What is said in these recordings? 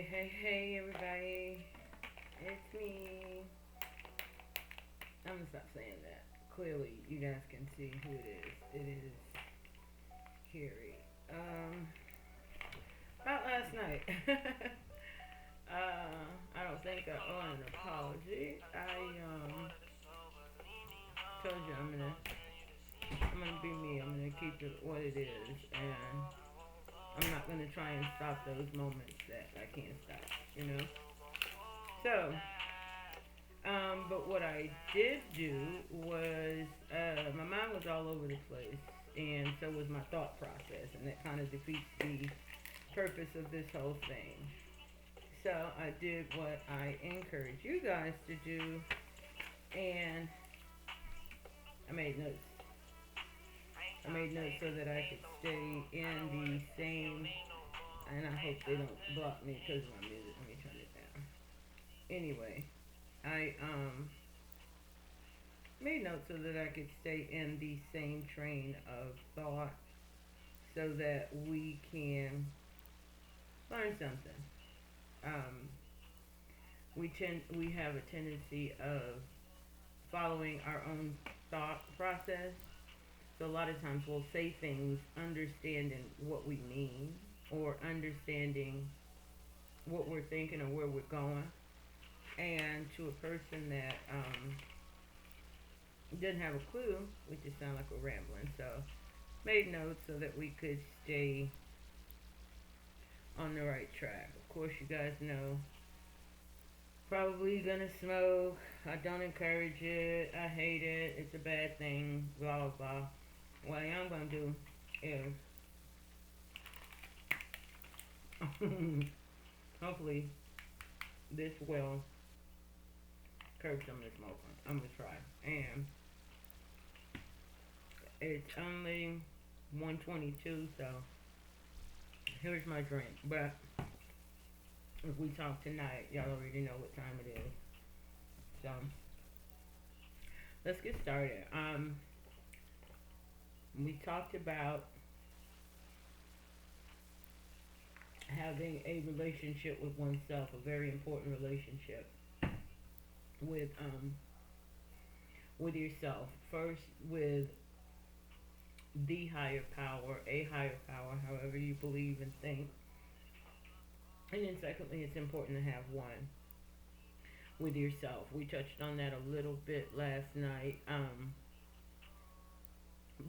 Hey, everybody. It's me. I'm gonna stop saying that. Clearly, you guys can see who it is. It is Carrie. About last night. I don't think I owe an apology. I told you I'm gonna be me. I'm gonna keep it what it is, and I'm not gonna try and stop those moments that I can't stop. You know. So, but what I did do was my mind was all over the place, and so was my thought process, and that kind of defeats the purpose of this whole thing. So I did what I encourage you guys to do, and I made notes. I made notes so that I could stay in the same, and I hope they don't block me because of my music. Let me turn it down. Anyway, I made notes so that I could stay in the same train of thought so that we can learn something. Um, we have a tendency of following our own thought process. So a lot of times we'll say things understanding what we mean or understanding what we're thinking or where we're going. And to a person that didn't have a clue, we just sound like we're rambling. So made notes so that we could stay on the right track. Of course, you guys know probably gonna smoke. I don't encourage it. I hate it. It's a bad thing. Blah blah blah. What I am gonna do is hopefully this will curb some of the smoking. I'm gonna try. And it's only 1:22, so here's my drink. But if we talk tonight, y'all already know what time it is. So let's get started. We talked about having a relationship with oneself, a very important relationship with with yourself. First with the higher power, a higher power, however you believe and think. And then secondly, it's important to have one with yourself. We touched on that a little bit last night.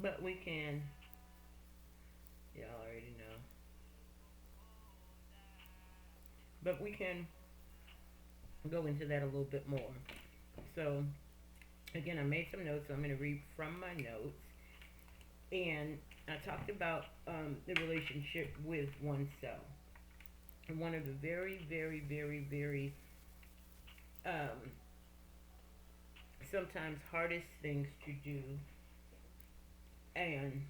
But we can, y'all already know, but we can go into that a little bit more. So, again, I made some notes, so I'm going to read from my notes. And I talked about the relationship with oneself. And one of the very, very, very, very sometimes hardest things to do, and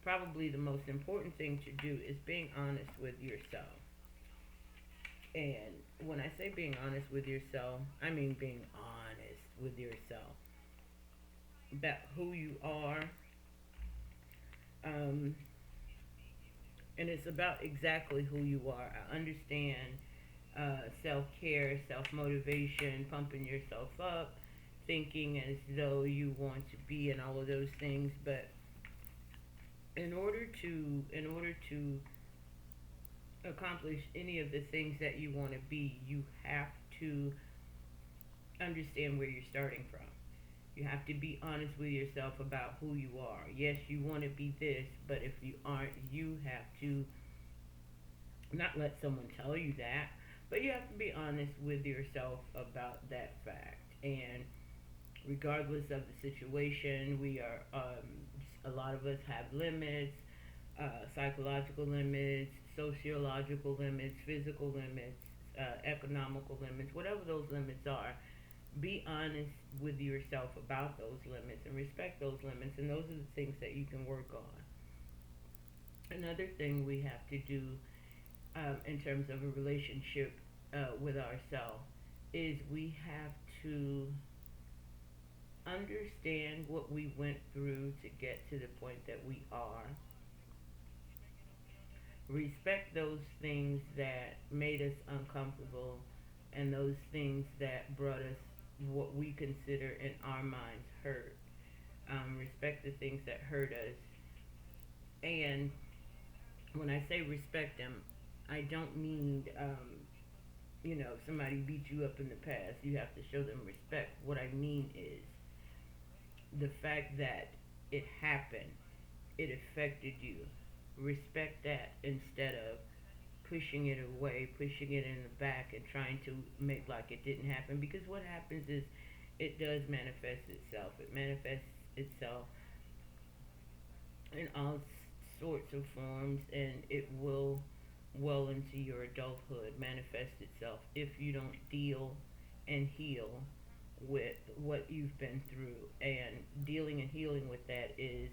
probably the most important thing to do, is being honest with yourself. And when I say being honest with yourself, I mean being honest with yourself about who you are. Um, and it's about exactly who you are. I understand self care, self motivation, pumping yourself up, thinking as though you want to be, and all of those things. But in order to accomplish any of the things that you want to be, you have to understand where you're starting from. You have to be honest with yourself about who you are. Yes, you want to be this, but if you aren't, you have to not let someone tell you that, but you have to be honest with yourself about that fact. And regardless of the situation, we are, a lot of us have limits, psychological limits, sociological limits, physical limits, economical limits, whatever those limits are. Be honest with yourself about those limits and respect those limits, and those are the things that you can work on. Another thing we have to do in terms of a relationship with ourselves is we have to understand what we went through to get to the point that we are, Respect those things that made us uncomfortable and those things that brought us what we consider in our minds hurt. Respect the things that hurt us. And when I say respect them, I don't mean, somebody beat you up in the past. You have to show them respect. What I mean is the fact that it happened, it affected you. Respect that instead of pushing it away, pushing it in the back, and trying to make like it didn't happen. Because what happens is it does manifest itself. It manifests itself in all sorts of forms, and it will well into your adulthood manifest itself if you don't deal and heal with what you've been through. And dealing and healing with that is,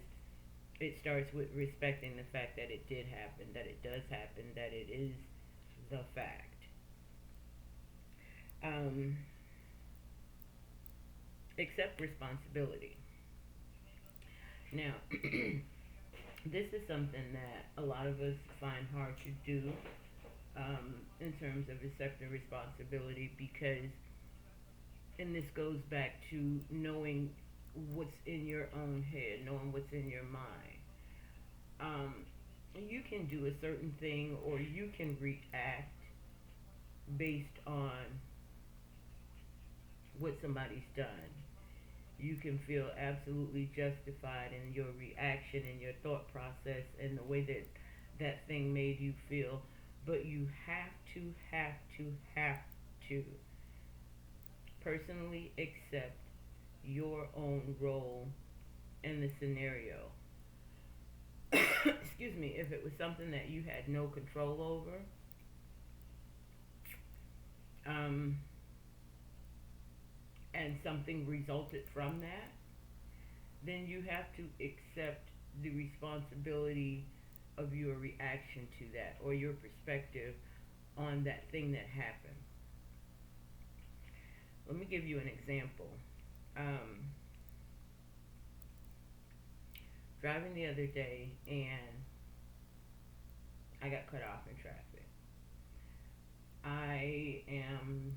it starts with respecting the fact that it did happen, that it does happen, that it is the fact. Um, accept responsibility. Now, this is something that a lot of us find hard to do, in terms of accepting responsibility, because, and this goes back to knowing what's in your own head, knowing what's in your mind. Um, you can do a certain thing, or you can react based on what somebody's done. You can feel absolutely justified in your reaction and your thought process and the way that that thing made you feel. But you have to personally accept your own role in the scenario. Excuse me, if it was something that you had no control over, um, and something resulted from that, then you have to accept the responsibility of your reaction to that, or your perspective on that thing that happened. Let me give you an example. Um, Driving the other day, and I got cut off in traffic. I am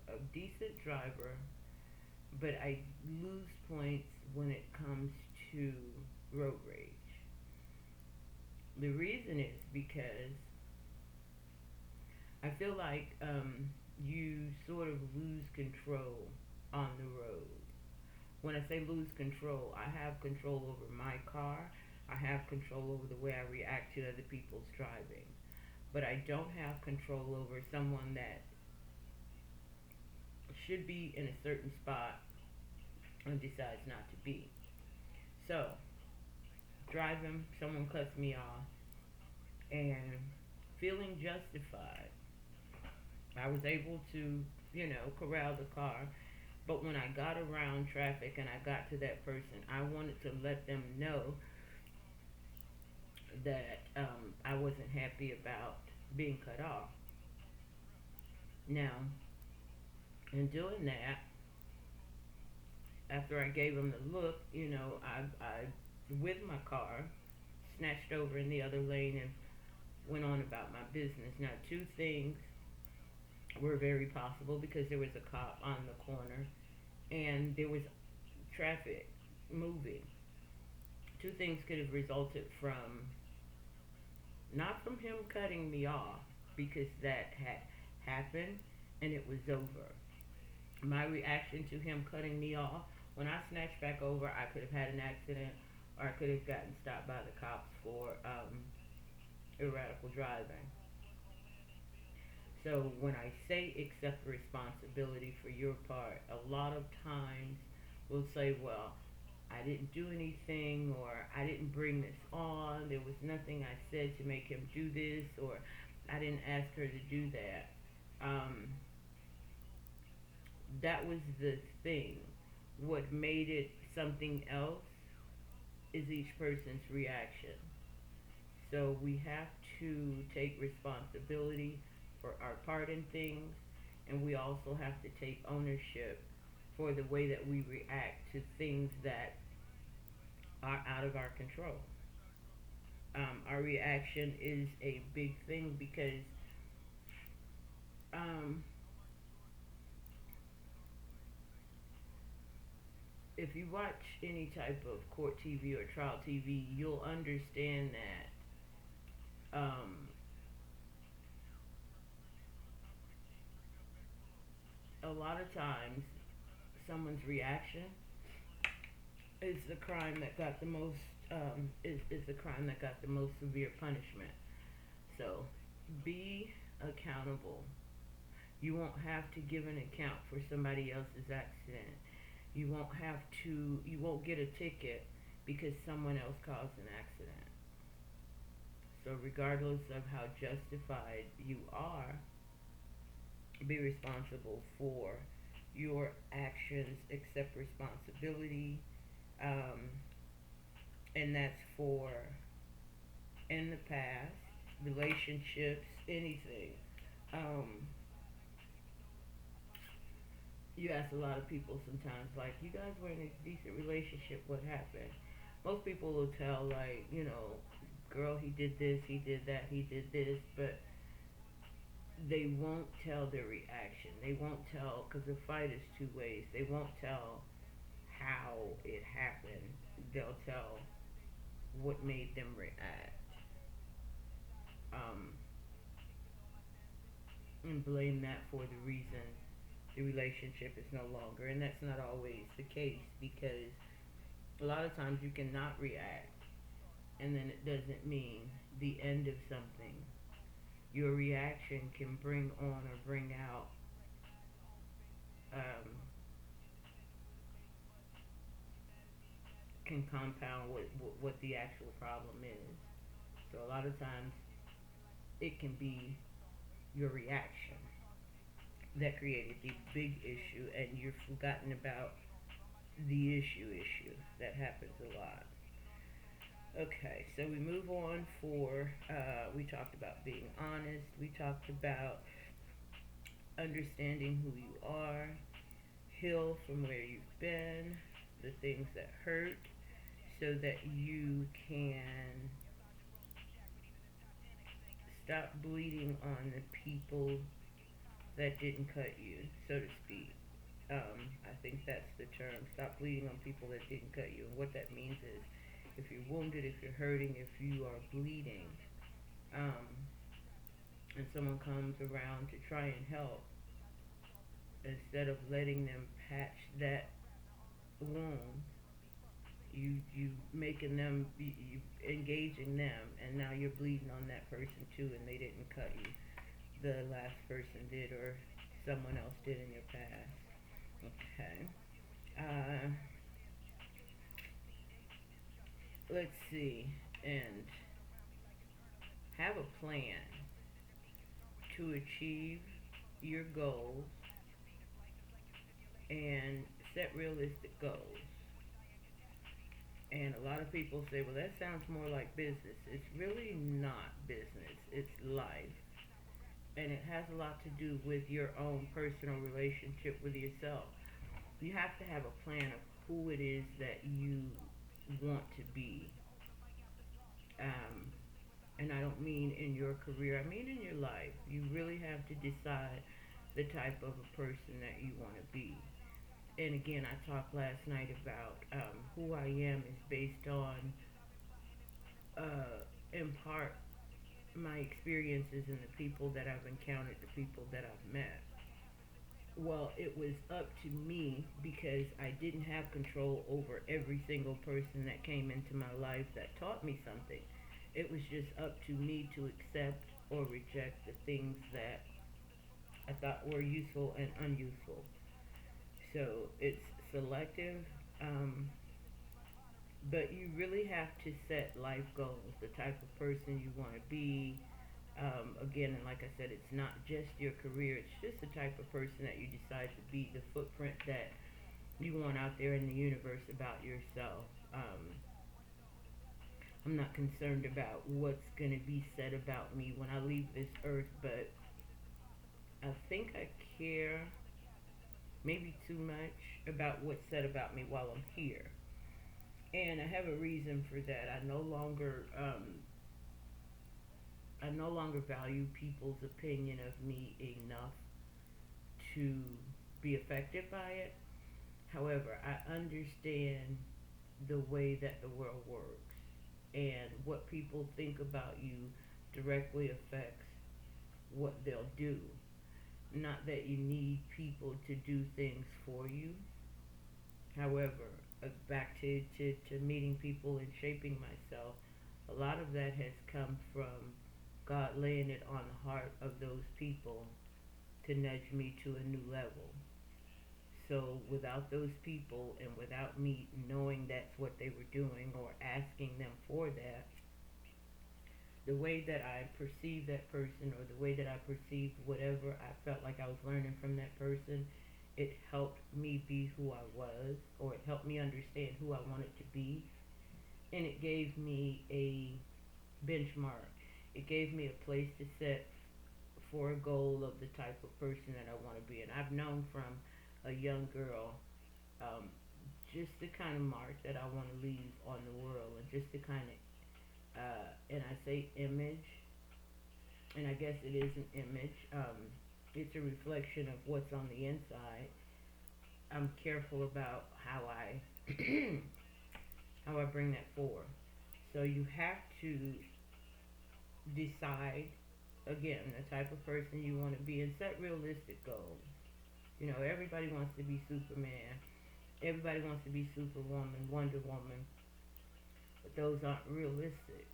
a decent driver, but I lose points when it comes to road rage. The reason is because I feel like, you sort of lose control on the road. When I say lose control, I have control over my car. I have control over the way I react to other people's driving. But I don't have control over someone that should be in a certain spot and decides not to be. So, driving, someone cuts me off, and feeling justified, I was able to, corral the car. But when I got around traffic and I got to that person, I wanted to let them know that, I wasn't happy about being cut off. Now, in doing that, after I gave them the look, I with my car, snatched over in the other lane and went on about my business. Now, two things were very possible because there was a cop on the corner and there was traffic moving. Two things could have resulted from, not from him cutting me off, because that had happened and it was over. My reaction to him cutting me off, when I snatched back over, I could have had an accident, or I could have gotten stopped by the cops for, erratical driving. So when I say accept responsibility for your part, a lot of times we'll say, well, I didn't do anything, or I didn't bring this on, there was nothing I said to make him do this, or I didn't ask her to do that. That was the thing. What made it something else is each person's reaction. So we have to take responsibility for our part in things, and we also have to take ownership for the way that we react to things that are out of our control. Our reaction is a big thing because um, if you watch any type of court TV or trial TV, you'll understand that a lot of times someone's reaction is the crime that got the most is the crime that got the most severe punishment. So be accountable. You won't have to give an account for somebody else's accident. You won't get a ticket because someone else caused an accident. So regardless of how justified you are, be responsible for your actions, accept responsibility, um, and that's for in the past, relationships, anything. Um, you ask a lot of people sometimes, like, you guys were in a decent relationship, what happened? Most people will tell, like, girl, he did this, he did that, he did this, but they won't tell their reaction. They won't tell, because the fight is two ways. They won't tell how it happened. They'll tell what made them react. Um, and blame that for the reason the relationship is no longer. And that's not always the case because a lot of times you cannot react and then it doesn't mean the end of something. Your reaction can bring on or bring out um, can compound what the actual problem is. So a lot of times it can be your reaction that created the big issue and you've forgotten about the issue. That happens a lot. Okay, so we move on for, we talked about being honest. We talked about understanding who you are, heal from where you've been, the things that hurt, so that you can stop bleeding on the people that didn't cut you, so to speak. I think that's the term. Stop bleeding on people that didn't cut you. And what that means is if you're wounded, if you're hurting, if you are bleeding, um, and someone comes around to try and help, instead of letting them patch that wound, you making them you engaging them, and now you're bleeding on that person too, and they didn't cut you. The last person did, or someone else did in your past. Okay. Uh, let's see, and have a plan to achieve your goals and set realistic goals. And a lot of people say, well, that sounds more like business. It's really not business, it's life. And it has a lot to do with your own personal relationship with yourself. You have to have a plan of who it is that you want to be. Um, and I don't mean in your career, I mean in your life. You really have to decide the type of a person that you want to be. And again, I talked last night about who I am is based on, in part, my experiences and the people that I've encountered, the people that I've met. Well, it was up to me because I didn't have control over every single person that came into my life that taught me something. It was just up to me to accept or reject the things that I thought were useful and unuseful. So it's selective, um, but you really have to set life goals, the type of person you want to be. Again, and like I said, it's not just your career, it's just the type of person that you decide to be, the footprint that you want out there in the universe about yourself. I'm not concerned about what's going to be said about me when I leave this earth, but I think I care maybe too much about what's said about me while I'm here. And I have a reason for that. I no longer I no longer value people's opinion of me enough to be affected by it. However, I understand the way that the world works, and what people think about you directly affects what they'll do. Not that you need people to do things for you. However, back to meeting people and shaping myself, a lot of that has come from God laying it on the heart of those people to nudge me to a new level. So without those people and without me knowing that's what they were doing or asking them for that, the way that I perceived that person or the way that I perceived whatever I felt like I was learning from that person, it helped me be who I was, or it helped me understand who I wanted to be, and it gave me a benchmark. It gave me a place to set for a goal of the type of person that I want to be. And I've known from a young girl um, just the kind of mark that I want to leave on the world, and just the kind of, and I say image, and I guess it is an image. It's a reflection of what's on the inside. I'm careful about how I how I bring that forth. So you have to decide again the type of person you want to be and set realistic goals. You know, everybody wants to be Superman. Everybody wants to be Superwoman, Wonder Woman, but those aren't realistic.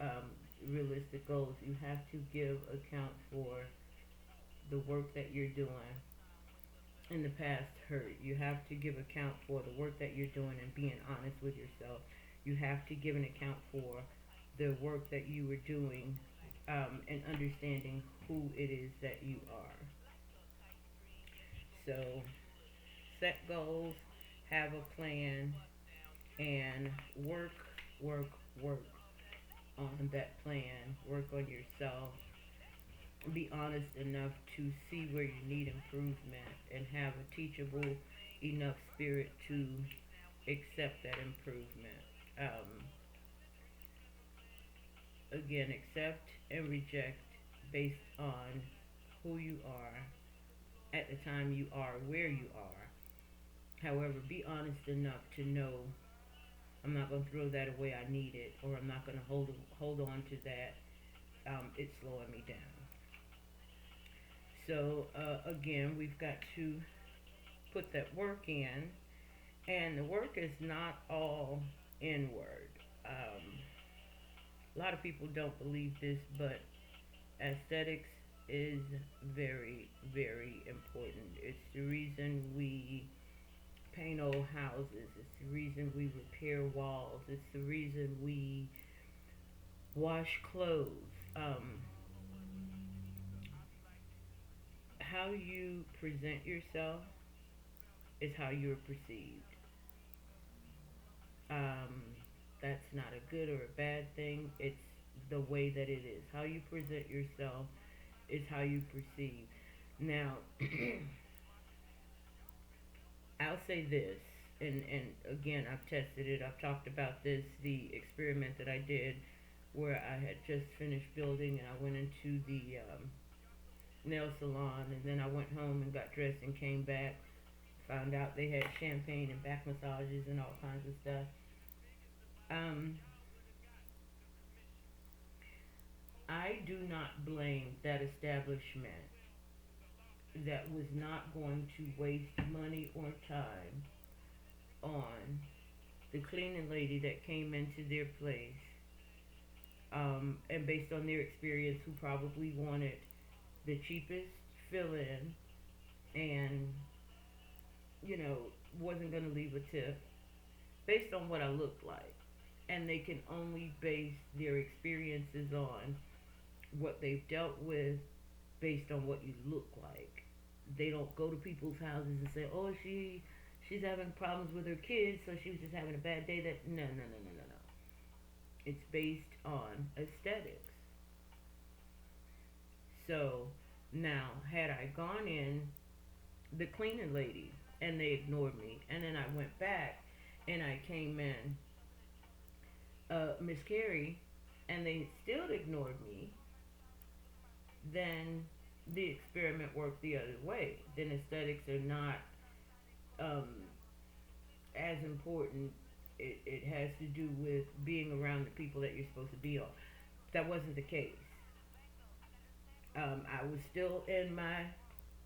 Um, Realistic goals. You have to give account for the work that you're doing in the past hurt. You have to give account for the work that you're doing and being honest with yourself. You have to give an account for the work that you were doing and understanding who it is that you are. So set goals, have a plan, and work, work on that plan. Work on yourself. Be honest enough to see where you need improvement and have a teachable enough spirit to accept that improvement. Um, Again, accept and reject based on who you are at the time you are where you are. However, be honest enough to know I'm not going to throw that away. I need it, or I'm not going to hold on to that. It's slowing me down. So again, we've got to put that work in, and the work is not all inward. A lot of people don't believe this, but aesthetics is very, very important. It's the reason we paint old houses. It's the reason we repair walls. It's the reason we wash clothes. Um, how you present yourself is how you're perceived. Um, that's not a good or a bad thing. It's the way that it is. How you present yourself is how you perceive. Now, I'll say this, and again, I've tested it. I've talked about this, the experiment that I did where I had just finished building and I went into the nail salon, and then I went home and got dressed and came back. Found out they had champagne and back massages and all kinds of stuff. Um, I do not blame that establishment that was not going to waste money or time on the cleaning lady that came into their place, and based on their experience, who probably wanted the cheapest fill in and, you know, wasn't going to leave a tip based on what I looked like. And they can only base their experiences on what they've dealt with based on what you look like. They don't go to people's houses and say, "Oh, she's having problems with her kids, so she was just having a bad day." That no, no, no, no, no, no. It's based on aesthetics. So now, had I gone in the cleaning lady and they ignored me, and then I went back and I came in Miss Carrie and they still ignored me, then the experiment worked the other way. Then aesthetics are not um, as important. It has to do with being around the people that you're supposed to be on. That wasn't the case. I was still in my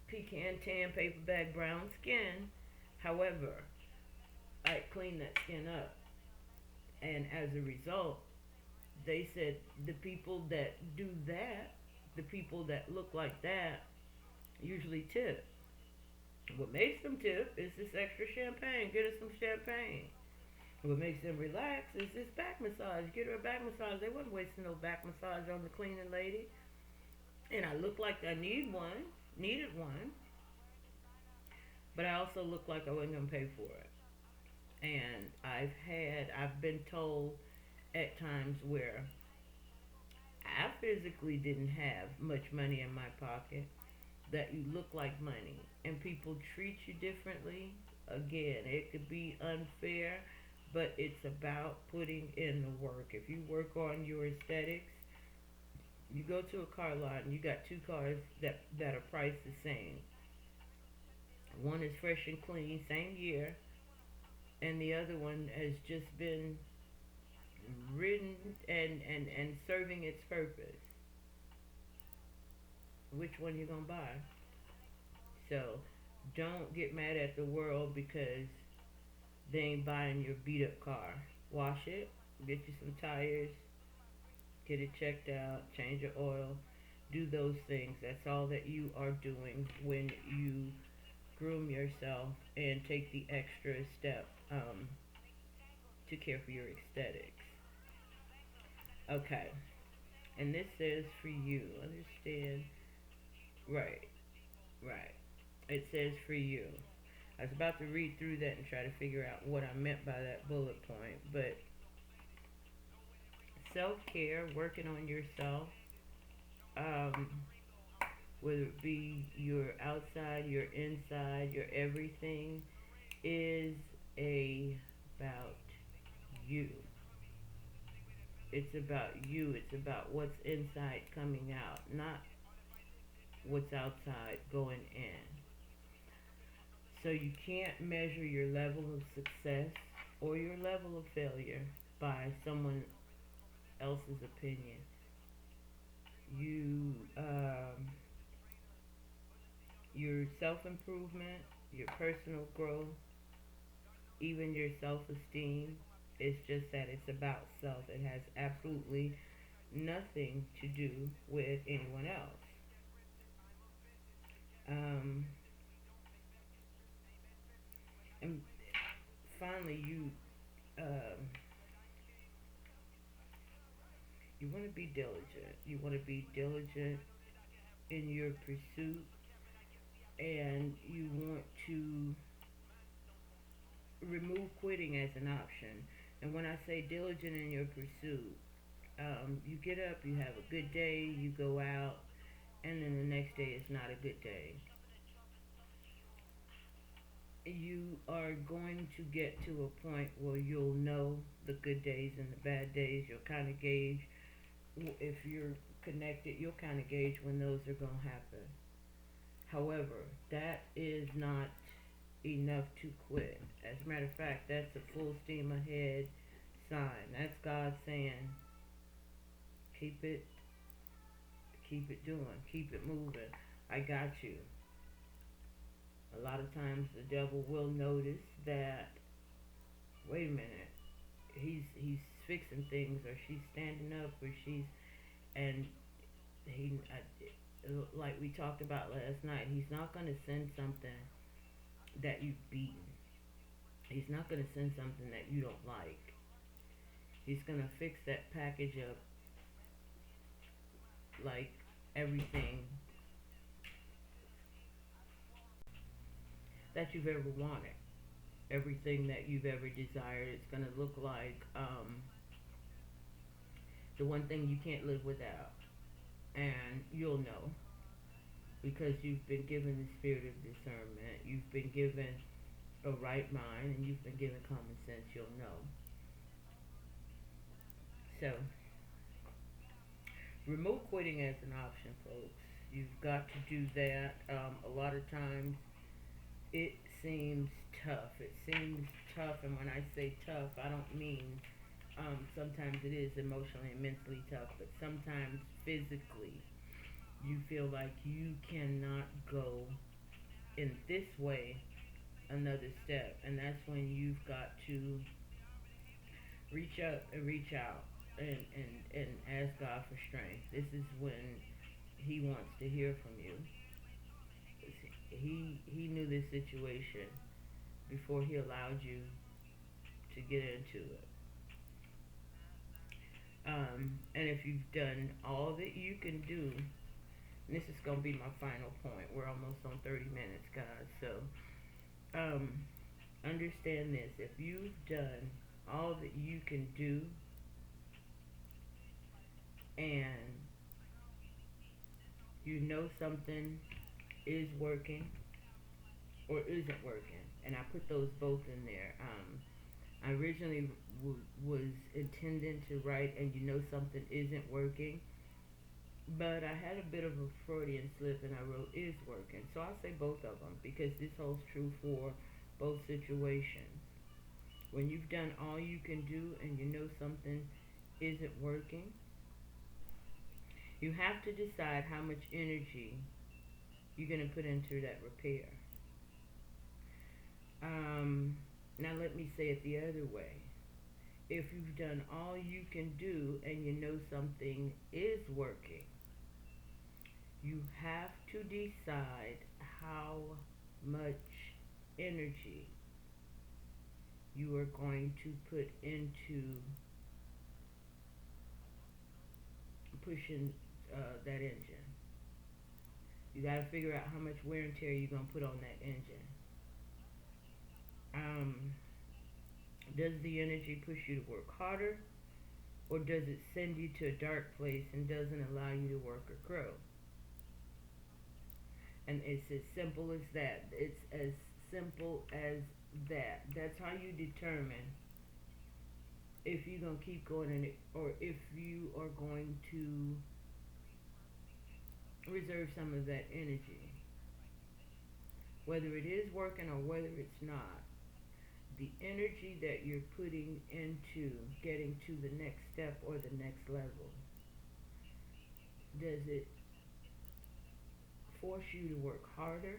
pecan tan paper bag brown skin. However, I cleaned that skin up, and as a result, they said the people that do that, the people that look like that, usually tip. What makes them tip is this extra champagne. Get her some champagne. What makes them relax is this back massage. Get her a back massage. They wasn't wasting no back massage on the cleaning lady. And I looked like I needed one, but I also looked like I wasn't gonna pay for it. And I've been told at times where I physically didn't have much money in my pocket that you look like money and people treat you differently. Again, it could be unfair, but it's about putting in the work. If you work on your aesthetics, you go to a car lot and you got two cars that are priced the same. One is fresh and clean, same year, and the other one has just been ridden and serving its purpose. Which one you gonna buy? So don't get mad at the world because they ain't buying your beat up car. Wash it, get you some tires, get it checked out, change your oil, do those things. That's all that you are doing when you groom yourself and take the extra step to care for your aesthetics. Okay, and this says for you, understand, right, right. It says for you. I was about to read through that and try to figure out what I meant by that bullet point, but self care, working on yourself, um, whether it be your outside, your inside, your everything, is about you. It's about you. It's about what's inside coming out, not what's outside going in. So you can't measure your level of success or your level of failure by someone else's opinion. You, your self improvement, your personal growth, even your self esteem. It's just that it's about self. It has absolutely nothing to do with anyone else. Um, and finally, um, you want to be diligent. You want to be diligent in your pursuit, and you want to remove quitting as an option. And when I say diligent in your pursuit, you get up, you have a good day, you go out, and then the next day is not a good day. You are going to get to a point where you'll know the good days and the bad days. You'll kind of gauge if you're connected. You'll kind of gauge when those are going to happen. However, that is not enough to quit. As a matter of fact, that's a full steam ahead sign. That's God saying, keep it, keep it doing, keep it moving. I got you. A lot of times the devil will notice that, wait a minute, he's fixing things, or she's standing up, or she's, and he, like we talked about last night, he's not going to send something that you've beaten. He's not going to send something that you don't like. He's going to fix that package up like everything that you've ever wanted. Everything that you've ever desired. It's going to look like the one thing you can't live without. And you'll know because you've been given the spirit of discernment. You've been given a right mind, and you've been given common sense. You'll know. So, remove quitting as an option, folks. You've got to do that. A lot of times it seems tough. It seems tough, and when I say tough, I don't mean sometimes it is emotionally and mentally tough, but sometimes physically you feel like you cannot go in this way another step, and that's when you've got to reach up and reach out and ask God for strength. This is when He wants to hear from you. He knew this situation before He allowed you to get into it. And if you've done all that you can do, and this is going to be my final point. We're almost on 30 minutes, guys. So, understand this. If you've done all that you can do and you know something is working or isn't working, and I put those both in there. I originally was intending to write, and you know something isn't working, but I had a bit of a Freudian slip and I wrote is working. So I'll say both of them because this holds true for both situations. When you've done all you can do and you know something isn't working, you have to decide how much energy you're going to put into that repair. Now let me say it the other way. If you've done all you can do and you know something is working, you have to decide how much energy you are going to put into pushing that engine. You got to figure out how much wear and tear you're going to put on that engine. Does the energy push you to work harder, or does it send you to a dark place and doesn't allow you to work or grow? And it's as simple as that. It's as simple as that. That's how you determine if you're going to keep going in it or if you are going to reserve some of that energy. Whether it is working or whether it's not, the energy that you're putting into getting to the next step or the next level, does it force you to work harder,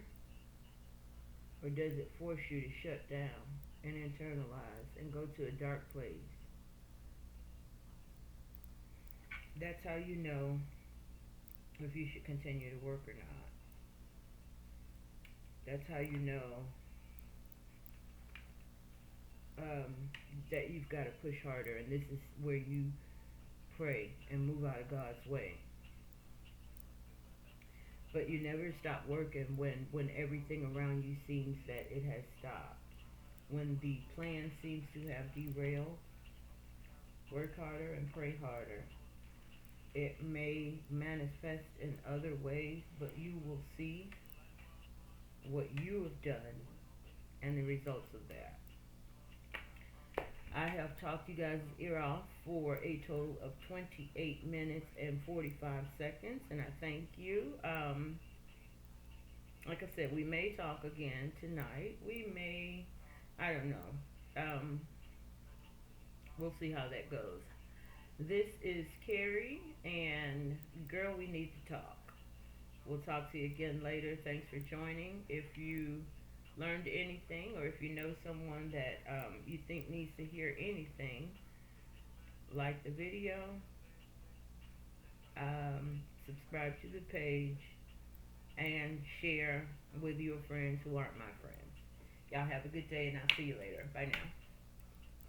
or does it force you to shut down and internalize and go to a dark place? That's how you know if you should continue to work or not. That's how you know that you've got to push harder, and this is where you pray and move out of God's way. But you never stop working when everything around you seems that it has stopped. When the plan seems to have derailed, work harder and pray harder. It may manifest in other ways, but you will see what you have done and the results of that. I have talked you guys' ear off for a total of 28 minutes and 45 seconds, and I thank you. Like I said, we may talk again tonight. We may, I don't know. We'll see how that goes. This is Carrie, and Girl, We Need to Talk. We'll talk to you again later. Thanks for joining. If you learned anything, or if you know someone that you think needs to hear anything, like the video, subscribe to the page, and share with your friends who aren't my friends. Y'all have a good day, and I'll see you later. Bye now.